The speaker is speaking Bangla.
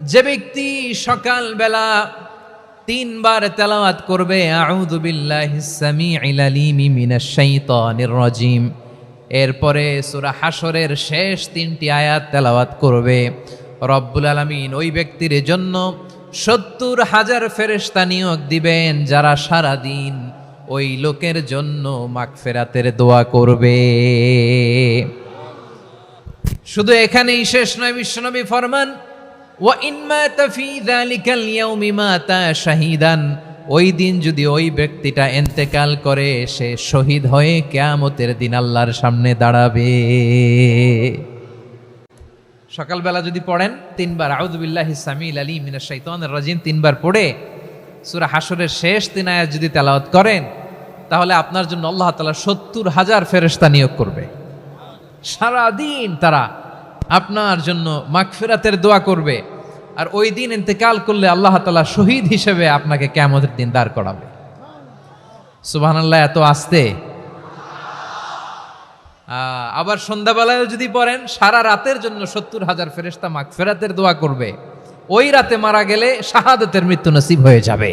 যে ব্যক্তি সকাল বেলা তিনবার তেলাওয়াত করবে আউযু বিল্লাহিস সামিউল আলিম মিনাশ শাইতানির রাজিম, এরপরে সূরা হাশরের শেষ তিনটি আয়াত তেলাওয়াত করবে, রব্বুল আলামিন ওই ব্যক্তির জন্য ৭০,০০০ ফেরেশতা নিয়োগ দিবেন যারা সারা দিন ওই লোকের জন্য মাগফিরাতের দোয়া করবে। শুধু এখানেই শেষ নয়, বিশ্বনবী ফরমান ওয়া ইন মাতা ফি যালিকাল ইয়াউমি মাতা শাহীদান, ওই দিন যদি ওই ব্যক্তিটা ইন্তেকাল করে সে শহীদ হয়ে কিয়ামতের দিন আল্লাহর সামনে দাঁড়াবে। সকালবেলা যদি পড়েন তিনবার আউযু বিল্লাহিস সামিউল আলিম মিনাশ শাইতানির রাজিম তিনবার পড়ে সূরা হাশরের শেষ তিন আয়াত যদি তেলাওয়াত করেন, তাহলে আপনার জন্য আল্লাহ তাআলা ৭০,০০০ ফেরেশতা নিয়োগ করবে। সারা দিন তারা আপনার জন্য মাগফিরাতের দোয়া করবে, আর ওই দিন ইন্তেকাল করলে আল্লাহ তাআলা শহীদ হিসেবে আপনাকে কিয়ামতের দিন দাঁড় করাবে। সুবহানাল্লাহ, এত আস্তে। আবার সন্ধ্যাবেলায় যদি পড়েন সারা রাতের জন্য ৭০,০০০ ফেরেশতা মাগফিরাতের দোয়া করবে। ওই রাতে মারা গেলে শাহাদাতের মৃত্যু নসিব হয়ে যাবে।